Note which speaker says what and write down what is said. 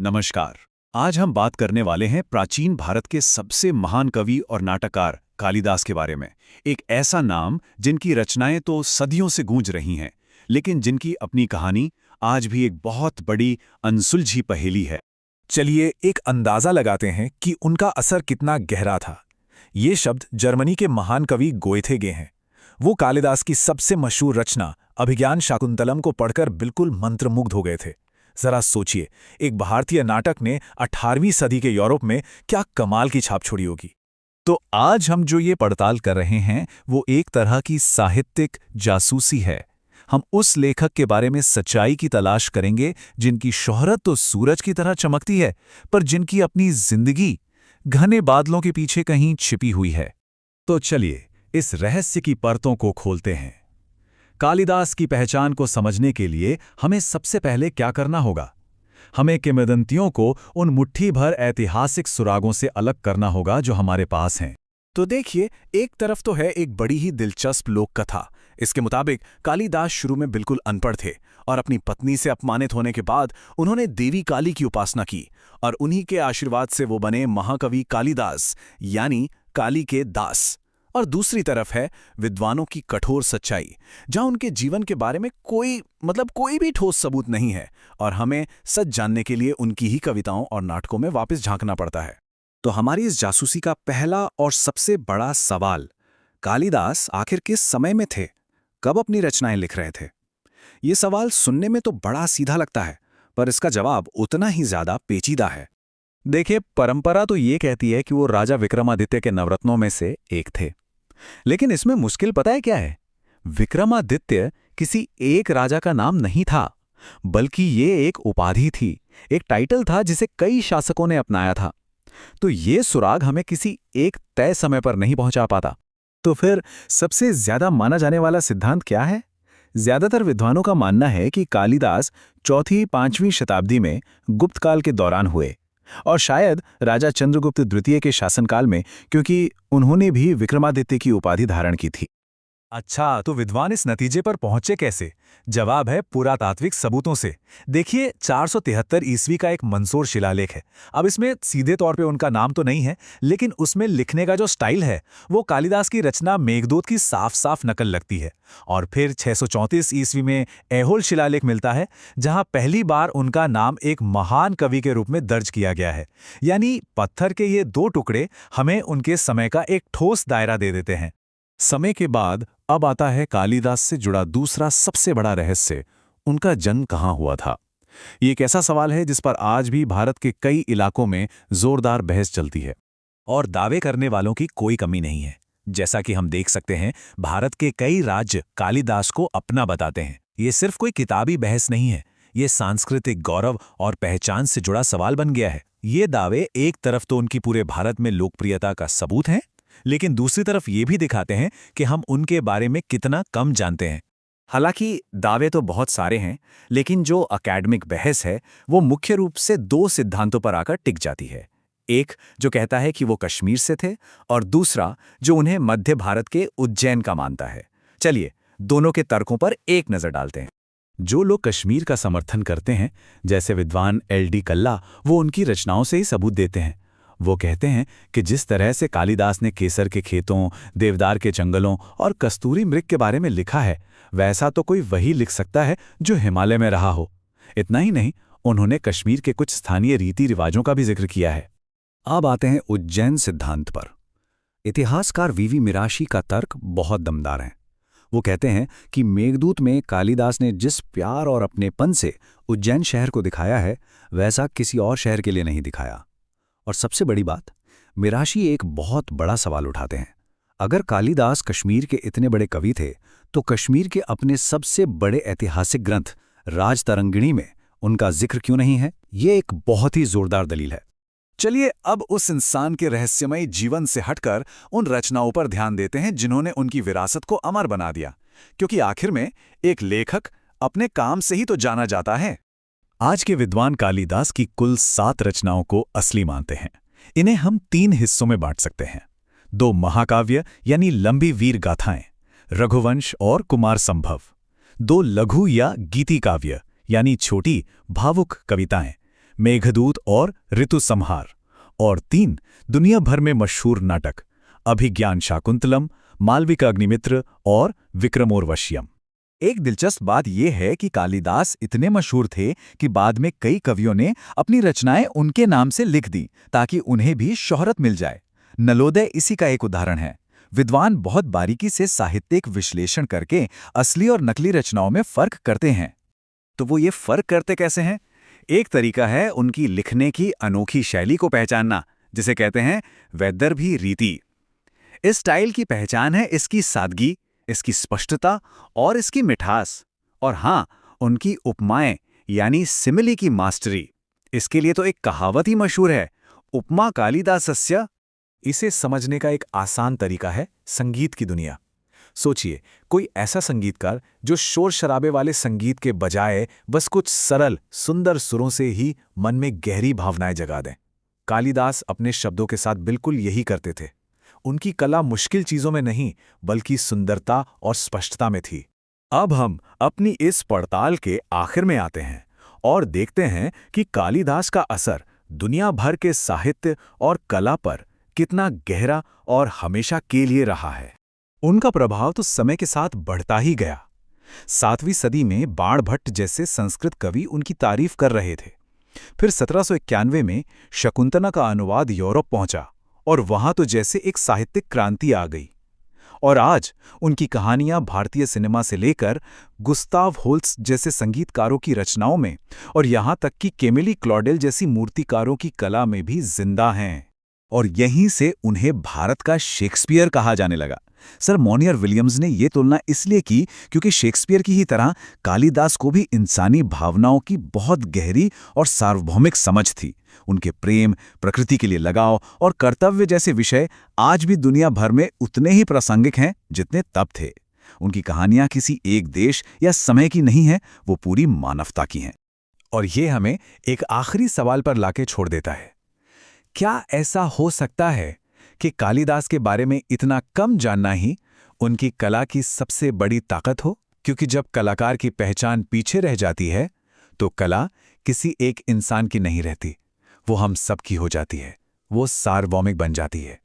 Speaker 1: नमस्कार। आज हम बात करने वाले हैं प्राचीन भारत के सबसे महान कवि और नाटककार कालिदास के बारे में। एक ऐसा नाम जिनकी रचनाएं तो सदियों से गूंज रही हैं, लेकिन जिनकी अपनी कहानी आज भी एक बहुत बड़ी अनसुलझी पहेली है।
Speaker 2: चलिए एक अंदाजा लगाते हैं कि उनका असर कितना गहरा था। ये शब्द जर्मनी के महान कवि गोएथे के हैं। वो कालिदास की सबसे मशहूर रचना अभिज्ञान शाकुंतलम को पढ़कर बिल्कुल मंत्रमुग्ध हो गए थे। जरा सोचिए, एक भारतीय नाटक ने 18वीं सदी के यूरोप में क्या कमाल की छाप छोड़ी होगी। तो आज हम जो ये पड़ताल कर रहे हैं वो एक तरह की साहित्यिक जासूसी है। हम उस लेखक के बारे में सच्चाई की तलाश करेंगे जिनकी शोहरत तो सूरज की तरह चमकती है, पर जिनकी अपनी जिंदगी घने बादलों के पीछे कहीं छिपी हुई है।
Speaker 1: तो चलिए इस रहस्य की परतों को खोलते हैं। कालिदास की पहचान को समझने के लिए हमें सबसे पहले क्या करना होगा? हमें किंवदंतियों को उन मुट्ठी भर ऐतिहासिक सुरागों से अलग करना होगा जो हमारे पास हैं।
Speaker 2: तो देखिए, एक तरफ तो है एक बड़ी ही दिलचस्प लोक कथा। इसके मुताबिक कालिदास शुरू में बिल्कुल अनपढ़ थे और अपनी पत्नी से अपमानित होने के बाद उन्होंने देवी काली की उपासना की और उन्हीं के आशीर्वाद से वो बने महाकवि कालिदास, यानी काली के दास। और दूसरी तरफ है विद्वानों की कठोर सच्चाई, जहां उनके जीवन के बारे में कोई भी ठोस सबूत नहीं है और हमें सच जानने के लिए उनकी ही कविताओं और नाटकों में वापस झांकना पड़ता है।
Speaker 1: तो हमारी इस जासूसी का पहला और सबसे बड़ा सवाल, कालिदास आखिर किस समय में थे, कब अपनी रचनाएं लिख रहे थे? ये सवाल सुनने में तो बड़ा सीधा लगता है, पर इसका जवाब उतना ही ज्यादा पेचीदा है।
Speaker 2: देखिए, परंपरा तो ये कहती है कि वो राजा विक्रमादित्य के नवरत्नों में से एक थे, लेकिन इसमें मुश्किल पता है क्या है? विक्रमादित्य किसी एक राजा का नाम नहीं था, बल्कि ये एक उपाधि थी, एक टाइटल था जिसे कई शासकों ने अपनाया था। तो ये सुराग हमें किसी एक तय समय पर नहीं पहुंचा पाता। तो फिर सबसे ज्यादा माना जाने वाला सिद्धांत क्या है? ज्यादातर विद्वानों का मानना है कि कालिदास 4वीं-5वीं शताब्दी में गुप्त काल के दौरान हुए, और शायद राजा चंद्रगुप्त द्वितीय के शासनकाल में, क्योंकि उन्होंने भी विक्रमादित्य की उपाधि धारण की थी। अच्छा, तो विद्वान इस नतीजे पर पहुंचे कैसे? जवाब है पुरातात्विक सबूतों से। देखिए, 473 ईस्वी का एक मंदसौर शिलालेख है। अब इसमें सीधे तौर पे उनका नाम तो नहीं है, लेकिन उसमें लिखने का जो स्टाइल है वो कालिदास की रचना मेघदूत की साफ साफ नकल लगती है। और फिर 634 ईस्वी में ऐहोल शिलालेख मिलता है, जहां पहली बार उनका नाम एक महान कवि के रूप में दर्ज किया गया है। यानी पत्थर के ये दो टुकड़े हमें उनके समय का एक ठोस दायरा दे देते हैं। समय के बाद अब आता है कालिदास से जुड़ा दूसरा सबसे बड़ा रहस्य, उनका जन्म कहाँ हुआ था। ये एक ऐसा सवाल है जिस पर आज भी भारत के कई इलाकों में जोरदार बहस चलती है, और दावे करने वालों की कोई कमी नहीं है। जैसा कि हम देख सकते हैं, भारत के कई राज्य कालिदास को अपना बताते हैं। ये सिर्फ कोई किताबी बहस नहीं है, ये सांस्कृतिक गौरव और पहचान से जुड़ा सवाल बन गया है। ये दावे एक तरफ तो उनकी पूरे भारत में लोकप्रियता का सबूत हैं, लेकिन दूसरी तरफ ये भी दिखाते हैं कि हम उनके बारे में कितना कम जानते हैं।
Speaker 1: हालांकि दावे तो बहुत सारे हैं, लेकिन जो अकेडमिक बहस है वो मुख्य रूप से दो सिद्धांतों पर आकर टिक जाती है। एक जो कहता है कि वो कश्मीर से थे, और दूसरा जो उन्हें मध्य भारत के उज्जैन का मानता है। चलिए दोनों के तर्कों पर एक नजर डालते हैं। जो लोग कश्मीर का समर्थन करते हैं, जैसे विद्वान LD कल्ला, वो उनकी रचनाओं से ही सबूत देते हैं। वो कहते हैं कि जिस तरह से कालिदास ने केसर के खेतों, देवदार के जंगलों और कस्तूरी मृग के बारे में लिखा है, वैसा तो कोई वही लिख सकता है जो हिमालय में रहा हो। इतना ही नहीं, उन्होंने कश्मीर के कुछ स्थानीय रीति रिवाजों का भी जिक्र किया है। अब आते हैं उज्जैन सिद्धांत पर। इतिहासकार VV मिराशी का तर्क बहुत दमदार है। वो कहते हैं कि मेघदूत में कालिदास ने जिस प्यार और अपनेपन से उज्जैन शहर को दिखाया है, वैसा किसी और शहर के लिए नहीं दिखाया। और सबसे बड़ी बात, मिराशी एक बहुत बड़ा सवाल उठाते हैं। अगर कालिदास कश्मीर के इतने बड़े कवि थे, तो कश्मीर के अपने सबसे बड़े ऐतिहासिक ग्रंथ राजतरंगिणी में उनका जिक्र क्यों नहीं है? ये एक बहुत ही जोरदार दलील है। चलिए अब उस इंसान के रहस्यमयी जीवन से हटकर उन रचनाओं पर ध्यान देते हैं जिन्होंने उनकी विरासत को अमर बना दिया, क्योंकि आखिर में एक लेखक अपने काम से ही तो जाना जाता है। आज के विद्वान कालिदास की कुल 7 रचनाओं को असली मानते हैं। इन्हें हम 3 हिस्सों में बांट सकते हैं। 2 महाकाव्य यानी लंबी वीर गाथाएं, रघुवंश और कुमार संभव। 2 लघु या गीति काव्य यानी छोटी भावुक कविताएं, मेघदूत और ऋतु संहार। और 3 दुनिया भर में मशहूर नाटक अभिज्ञान शाकुंतलम, मालविका अग्निमित्र और विक्रमोर्वश्यम। एक दिलचस्प बात यह है कि कालिदास इतने मशहूर थे कि बाद में कई कवियों ने अपनी रचनाएं उनके नाम से लिख दी ताकि उन्हें भी शोहरत मिल जाए। नलोदय इसी का एक उदाहरण है। विद्वान बहुत बारीकी से साहित्यिक विश्लेषण करके असली और नकली रचनाओं में फर्क करते हैं। तो वो ये फर्क करते कैसे हैं? एक तरीका है उनकी लिखने की अनोखी शैली को पहचानना, जिसे कहते हैं वैदर्भी रीति। इस स्टाइल की पहचान है इसकी सादगी, इसकी स्पष्टता और इसकी मिठास। और हाँ, उनकी उपमाएं यानी सिमिली की मास्टरी। इसके लिए तो एक कहावत ही मशहूर है, उपमा कालिदासस्य। इसे समझने का एक आसान तरीका है संगीत की दुनिया। सोचिए, कोई ऐसा संगीतकार जो शोर शराबे वाले संगीत के बजाय बस कुछ सरल सुंदर सुरों से ही मन में गहरी भावनाएं जगा दें। कालिदास अपने शब्दों के साथ बिल्कुल यही करते थे। उनकी कला मुश्किल चीजों में नहीं, बल्कि सुंदरता और स्पष्टता में थी। अब हम अपनी इस पड़ताल के आखिर में आते हैं और देखते हैं कि कालिदास का असर दुनिया भर के साहित्य और कला पर कितना गहरा और हमेशा के लिए रहा है। उनका प्रभाव तो समय के साथ बढ़ता ही गया। 7वीं सदी में बाणभट्ट जैसे संस्कृत कवि उनकी तारीफ कर रहे थे। फिर 1791 में शकुंतला का अनुवाद यूरोप पहुंचा और वहां तो जैसे एक साहित्यिक क्रांति आ गई। और आज उनकी कहानियां भारतीय सिनेमा से लेकर गुस्ताव होल्ट्स जैसे संगीतकारों की रचनाओं में और यहां तक कि केमिली क्लॉडेल जैसी मूर्तिकारों की कला में भी जिंदा हैं। और यहीं से उन्हें भारत का शेक्सपियर कहा जाने लगा। सर मोनियर विलियम्स ने यह तुलना इसलिए की क्योंकि शेक्सपियर की ही तरह कालिदास को भी इंसानी भावनाओं की बहुत गहरी और सार्वभौमिक समझ थी। उनके प्रेम, प्रकृति के लिए लगाव और कर्तव्य जैसे विषय आज भी दुनिया भर में उतने ही प्रासंगिक हैं जितने तब थे। उनकी कहानियां किसी एक देश या समय की नहीं हैं, वो पूरी मानवता की हैं। और ये हमें एक आखिरी सवाल पर लाके छोड़ देता है। क्या ऐसा हो सकता है कि कालिदास के बारे में इतना कम जानना ही उनकी कला की सबसे बड़ी ताकत हो? क्योंकि जब कलाकार की पहचान पीछे रह जाती है, तो कला किसी एक इंसान की नहीं रहती, वो हम सब की हो जाती है, वो सार्वभौमिक बन जाती है।